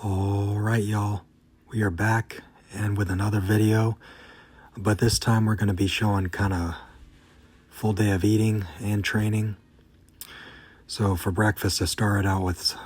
All right, y'all, we are back and with another video, but this time we're going to be showing kind of full day of eating and training. So for breakfast, I started out with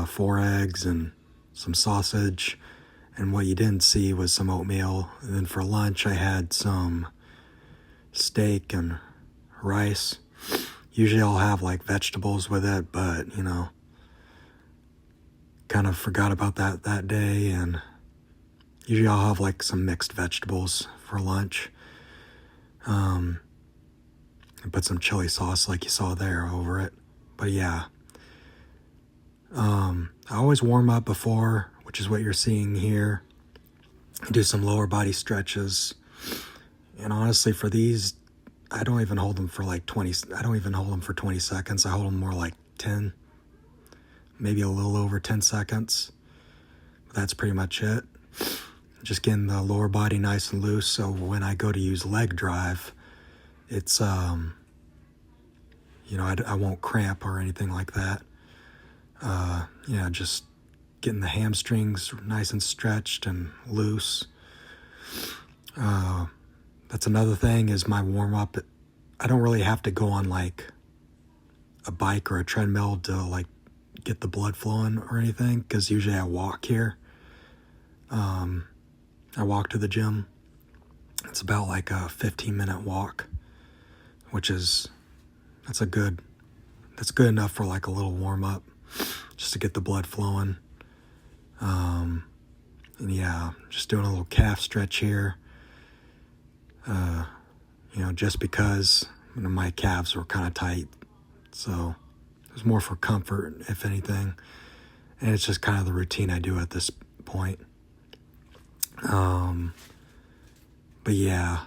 4 eggs and some sausage, and what you didn't see was some oatmeal. And then for lunch, I had some steak and rice. Usually I'll have like vegetables with it, but kind of forgot about that day, and usually I'll have like some mixed vegetables for lunch. And put some chili sauce like you saw there over it. But yeah, I always warm up before, which is what you're seeing here. Do some lower body stretches. And honestly, for these, I don't even hold them for like 20. I don't even hold them for 20 seconds. I hold them more like 10, maybe a little over 10 seconds. But that's pretty much it. Just getting the lower body nice and loose, so when I go to use leg drive, it's I won't cramp or anything like that. Just getting the hamstrings nice and stretched and loose. That's another thing, is my warm-up. I don't really have to go on like a bike or a treadmill to like get the blood flowing or anything, because usually I walk here. I walk to the gym. It's about like a 15-minute walk, that's good enough for like a little warm-up, just to get the blood flowing. Just doing a little calf stretch here. Just because my calves were kind of tight, so it was more for comfort, if anything. And it's just kind of the routine I do at this point. But yeah,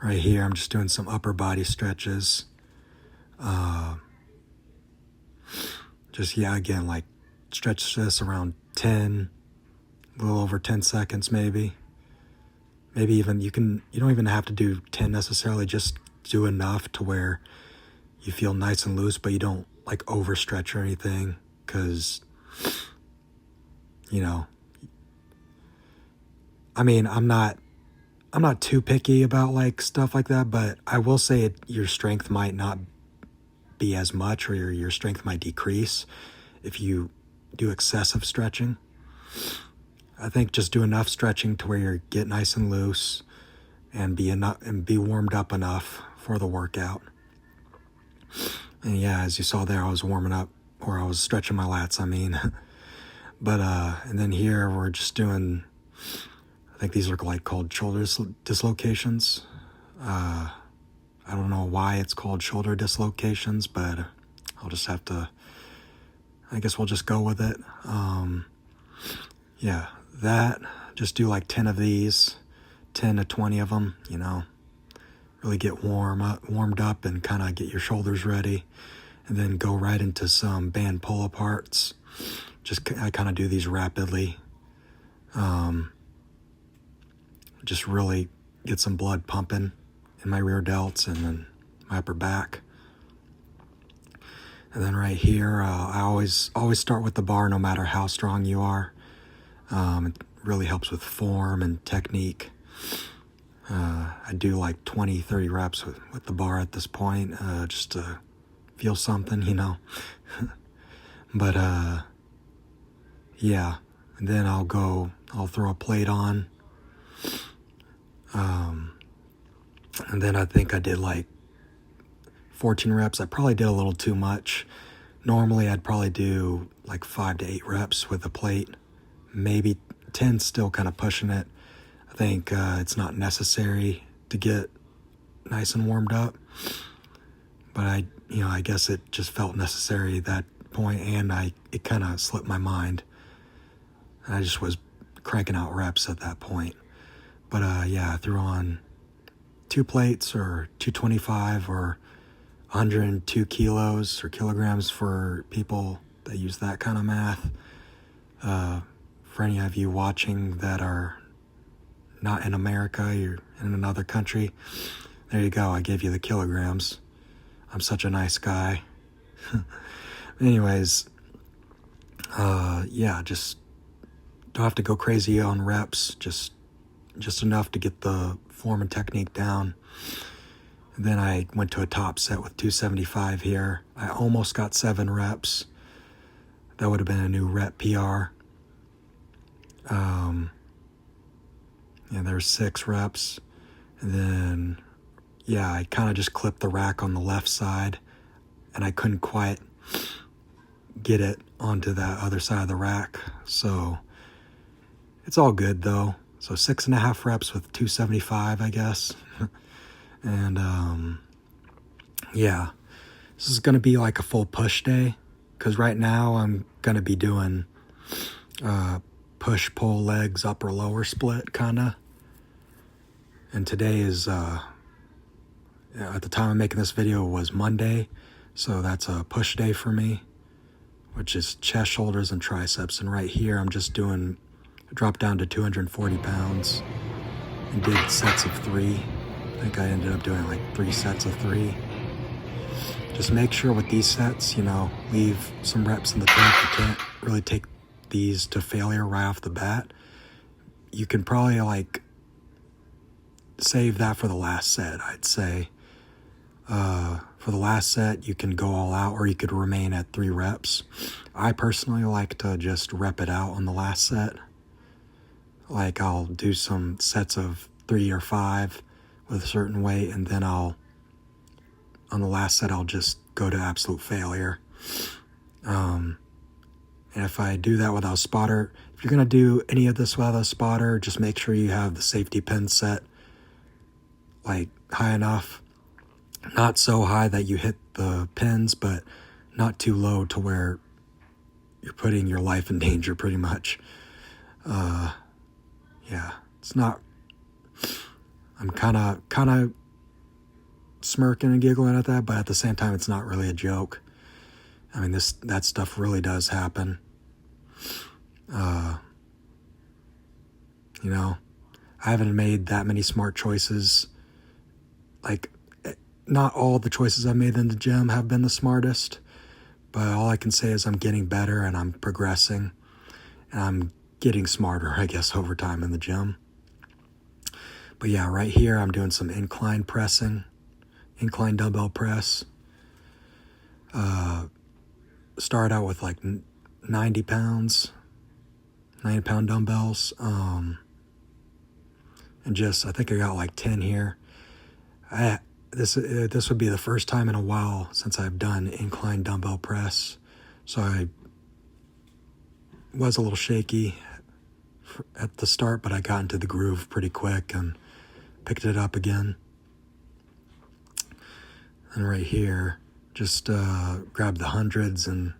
right here I'm just doing some upper body stretches. Again, like stretch this around 10, a little over 10 seconds maybe. Maybe even you don't even have to do 10 necessarily, just do enough to where you feel nice and loose, but you don't like overstretch or anything, because I'm not too picky about like stuff like that, but I will say your strength might not be as much, or your strength might decrease if you do excessive stretching. I think just do enough stretching to where you get nice and loose and be warmed up enough for the workout. And yeah, as you saw there, I was warming up, or I was stretching my lats, But and then here we're just doing, I think these are like called shoulder dislocations. I don't know why it's called shoulder dislocations, but I'll just have to, I guess we'll just go with it. Just do like 10 of these, 10 to 20 of them, really get warmed up and kind of get your shoulders ready, and then go right into some band pull-aparts. I kind of do these rapidly. Just really get some blood pumping in my rear delts and then my upper back. And then right here, I always start with the bar, no matter how strong you are. It really helps with form and technique. I do like 20, 30 reps with the bar at this point, just to feel something, But and then I'll throw a plate on. And then I think I did like 14 reps. I probably did a little too much. Normally I'd probably do like 5 to 8 reps with a plate. Maybe 10, still kind of pushing it. I think it's not necessary to get nice and warmed up. But I guess it just felt necessary at that point, and it kind of slipped my mind. And I just was cranking out reps at that point. But I threw on 2 plates, or 225, or 102 kilos or kilograms for people that use that kind of math. For any of you watching that are not in America, you're in another country, there you go, I gave you the kilograms. I'm such a nice guy. Anyways, just Don't have to go crazy on reps, just enough to get the form and technique down. And then I went to a top set with 275 here. I almost got 7 reps. That would have been a new rep PR. Yeah, there's 6 reps. And then, yeah, I kind of just clipped the rack on the left side, and I couldn't quite get it onto that other side of the rack. So it's all good though. So 6.5 reps with 275, I guess. And yeah, this is gonna be like a full push day, because right now I'm gonna be doing push pull legs upper lower split kinda. And today is at the time of making this video was Monday, so that's a push day for me, which is chest, shoulders, and triceps. And right here I'm just doing, dropped down to 240 pounds and did sets of 3. I think I ended up doing like 3 sets of 3. Just make sure with these sets, you know, leave some reps in the tank. You can't really take these to failure right off the bat. You can probably like save that for the last set, I'd say. For the last set, you can go all out, or you could remain at 3 reps. I personally like to just rep it out on the last set. Like I'll do some sets of 3 or 5 with a certain weight, and then on the last set, I'll just go to absolute failure. And if I do that without a spotter, if you're going to do any of this without a spotter, just make sure you have the safety pin set like high enough. Not so high that you hit the pins, but not too low to where you're putting your life in danger pretty much. Yeah, it's not, I'm kind of smirking and giggling at that, but at the same time, it's not really a joke. I mean, that stuff really does happen. You know, I haven't made that many smart choices. Like, not all the choices I've made in the gym have been the smartest, but all I can say is I'm getting better and I'm progressing, and I'm getting smarter, I guess, over time in the gym. But yeah, right here I'm doing some incline pressing, incline dumbbell press. Started out with like 90 pound dumbbells, and just, I think I got like 10 here. This would be the first time in a while since I've done incline dumbbell press, so I was a little shaky at the start, but I got into the groove pretty quick and picked it up again. And right here, just grabbed the hundreds and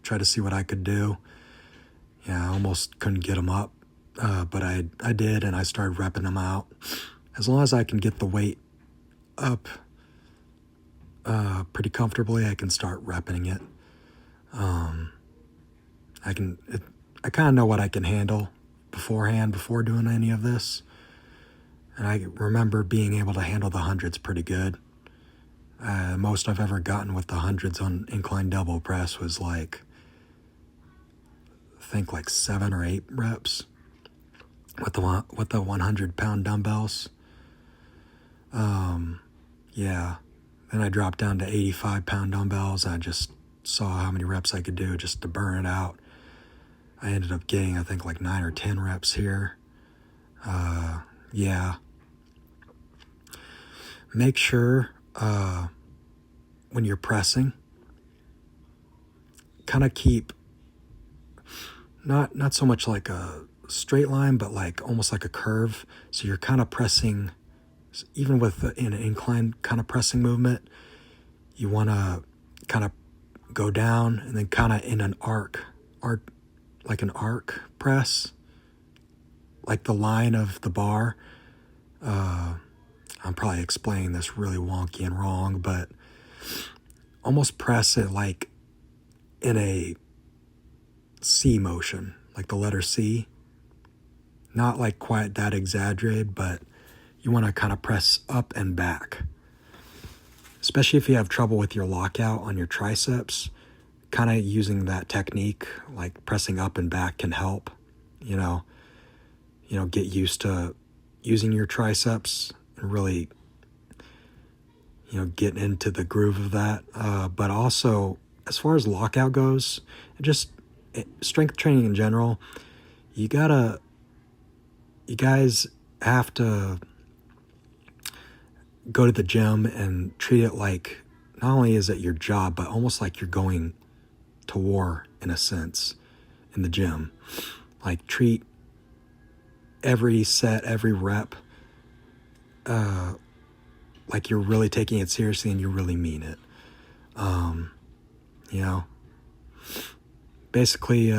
try to see what I could do. Yeah, I almost couldn't get them up, but I did, and I started repping them out. As long as I can get the weight up pretty comfortably, I can start repping it. I kind of know what I can handle beforehand, before doing any of this. And I remember being able to handle the hundreds pretty good. Most I've ever gotten with the hundreds on incline dumbbell press was like, I think like 7 or 8 reps with the 100-pound dumbbells. Yeah. Then I dropped down to 85-pound dumbbells. I just saw how many reps I could do just to burn it out. I ended up getting, I think, like 9 or 10 reps here. Yeah. Make sure when you're pressing, kind of keep not so much like a straight line, but like almost like a curve. So you're kind of pressing, even with in an incline kind of pressing movement, you want to kind of go down and then kind of in an arc, like an arc press, like the line of the bar. I'm probably explaining this really wonky and wrong, but almost press it like in a C motion, like the letter C. Not like quite that exaggerated, but you want to kind of press up and back. Especially if you have trouble with your lockout on your triceps, kind of using that technique, like pressing up and back, can help. you know, get used to using your triceps and really, get into the groove of that. But also, as far as lockout goes, just strength training in general, you guys have to go to the gym and treat it like, not only is it your job, but almost like you're going to war in a sense in the gym. Like, treat every set, every rep, like you're really taking it seriously and you really mean it. Basically,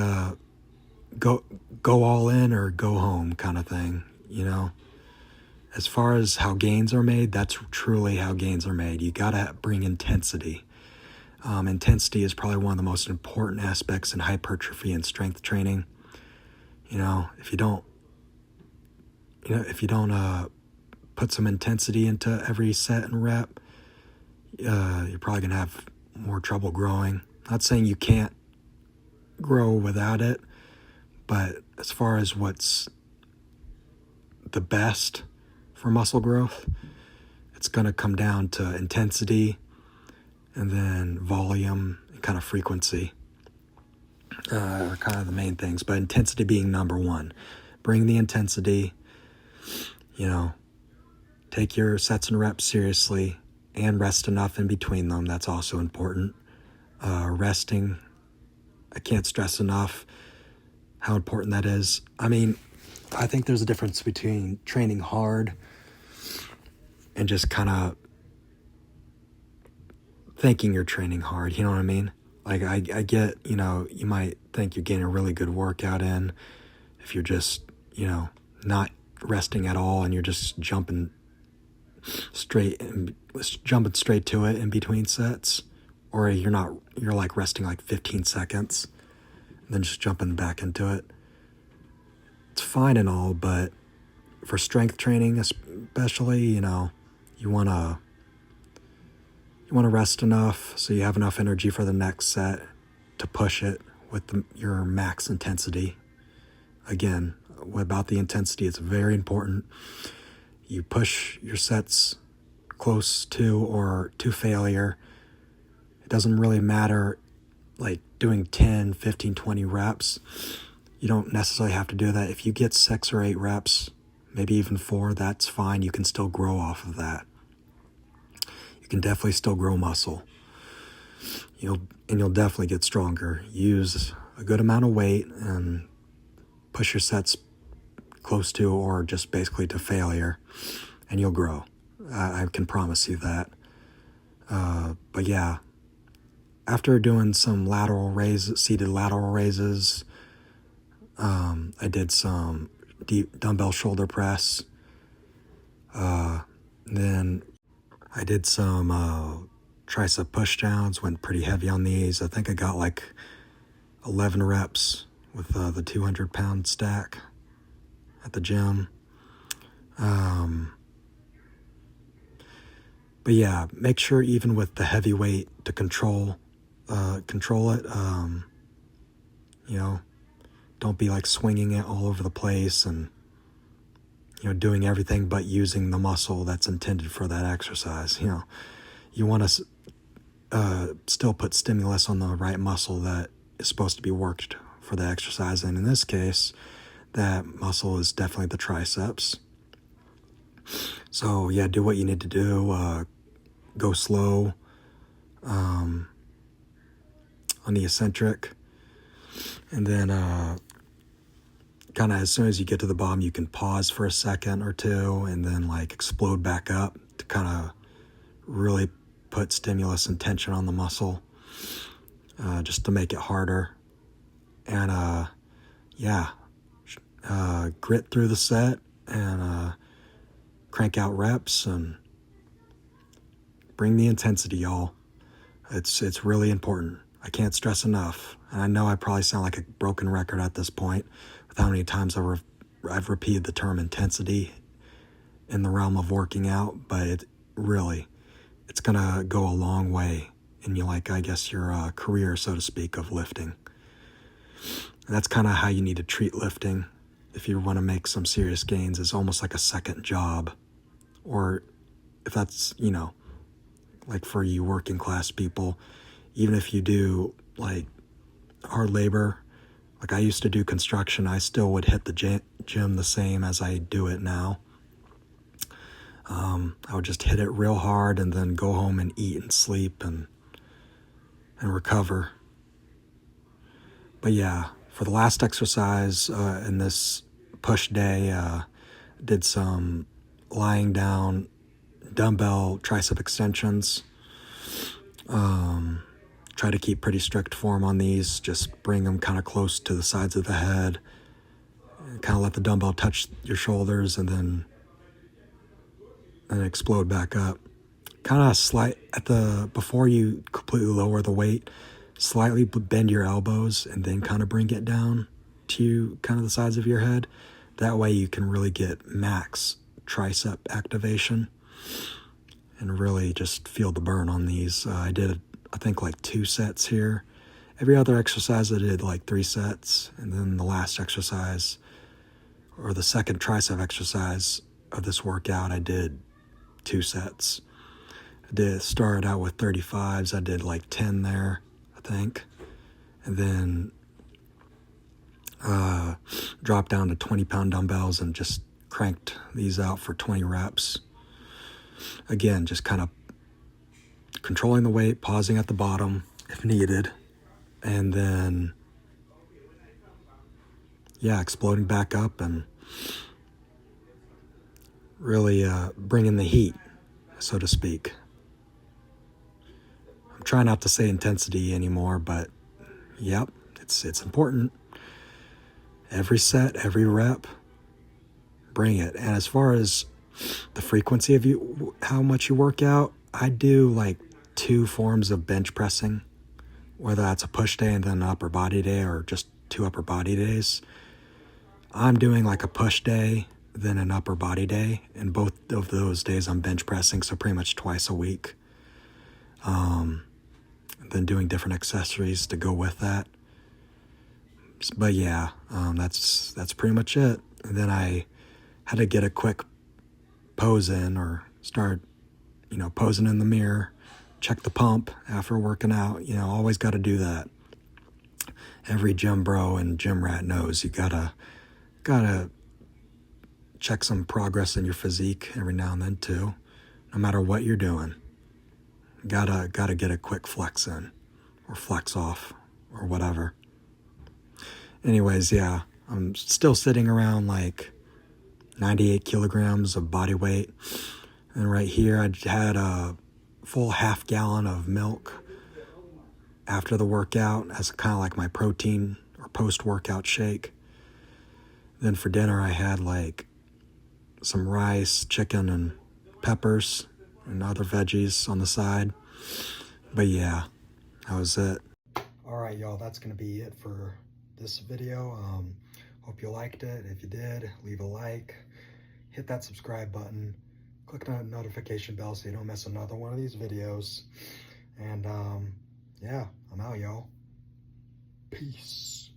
go all in or go home kind of thing. As far as how gains are made, that's truly how gains are made. You gotta bring intensity. Intensity is probably one of the most important aspects in hypertrophy and strength training. If you don't put some intensity into every set and rep, you're probably gonna have more trouble growing. Not saying you can't grow without it, but as far as what's the best for muscle growth, it's gonna come down to intensity and then volume and kind of frequency are kind of the main things, but intensity being number one. Bring the intensity, take your sets and reps seriously, and rest enough in between them. That's also important. Resting, I can't stress enough how important that is. I mean, I think there's a difference between training hard and just kind of thinking you're training hard, you know what I mean? Like, I get, you might think you're getting a really good workout in if you're just, not resting at all and you're just jumping straight to it in between sets, or you're like resting like 15 seconds and then just jumping back into it. It's fine and all, but for strength training especially, you want to rest enough so you have enough energy for the next set to push it with your max intensity. Again, about the intensity, it's very important. You push your sets close to or to failure. It doesn't really matter, like doing 10, 15, 20 reps. You don't necessarily have to do that. If you get 6 or 8 reps, maybe even 4, that's fine. You can still grow off of that. You can definitely still grow muscle. You'll definitely get stronger. Use a good amount of weight and push your sets close to or just basically to failure, and you'll grow. I can promise you that. But yeah, after doing some seated lateral raises, I did some deep dumbbell shoulder press. Then I did some tricep pushdowns, went pretty heavy on these. I think I got like 11 reps with the 200-pound stack at the gym. But yeah, make sure even with the heavy weight to control it. Don't be like swinging it all over the place and doing everything but using the muscle that's intended for that exercise. You want to still put stimulus on the right muscle that is supposed to be worked for the exercise, and in this case, that muscle is definitely the triceps. So yeah, do what you need to do. Go slow on the eccentric, and then kind of as soon as you get to the bottom, you can pause for a second or two and then like explode back up to kind of really put stimulus and tension on the muscle, just to make it harder. And grit through the set and crank out reps and bring the intensity, y'all. It's really important. I can't stress enough. And I know I probably sound like a broken record at this point with how many times I've repeated the term intensity in the realm of working out, but it's gonna go a long way in your career, so to speak, of lifting. And that's kind of how you need to treat lifting if you want to make some serious gains. It's almost like a second job. Or if that's, you know, like for you working class people, even if you do like hard labor, like I used to do construction, I still would hit the gym the same as I do it now. I would just hit it real hard and then go home and eat and sleep and recover. But yeah, for the last exercise in this push day, did some lying down dumbbell tricep extensions. Try to keep pretty strict form on these. Just bring them kind of close to the sides of the head. Kind of let the dumbbell touch your shoulders and then explode back up. Kind of slight before you completely lower the weight, slightly bend your elbows and then kind of bring it down to kind of the sides of your head. That way you can really get max tricep activation and really just feel the burn on these. I did, I think, like 2 sets here. Every other exercise I did like 3 sets, and then the last exercise, or the second tricep exercise of this workout, I did 2 sets. I started out with 35s. I did like 10 there, I think, and then dropped down to 20-pound dumbbells and just cranked these out for 20 reps. Again, just kind of controlling the weight, pausing at the bottom if needed, and then, yeah, exploding back up and really bringing the heat, so to speak. I'm trying not to say intensity anymore, but yep, it's important. Every set, every rep, bring it. And as far as the frequency of how much you work out, I do like 2 forms of bench pressing, whether that's a push day and then an upper body day or just 2 upper body days. I'm doing like a push day, then an upper body day, and both of those days I'm bench pressing, so pretty much twice a week. Then doing different accessories to go with that. But yeah, that's pretty much it. And then I had to get a quick pose in, or start, posing in the mirror, check the pump after working out. Always got to do that. Every gym bro and gym rat knows you gotta check some progress in your physique every now and then too. No matter what you're doing, gotta get a quick flex in, or flex off, or whatever. Anyways, yeah, I'm still sitting around like 98 kilograms of body weight. And right here, I had a full half gallon of milk after the workout as kind of like my protein or post-workout shake. Then for dinner, I had like some rice, chicken, and peppers and other veggies on the side. But yeah, that was it. All right, y'all, that's going to be it for this video. Hope you liked it. If you did, leave a like, hit that subscribe button, click the notification bell so you don't miss another one of these videos. And yeah, I'm out, y'all. Peace.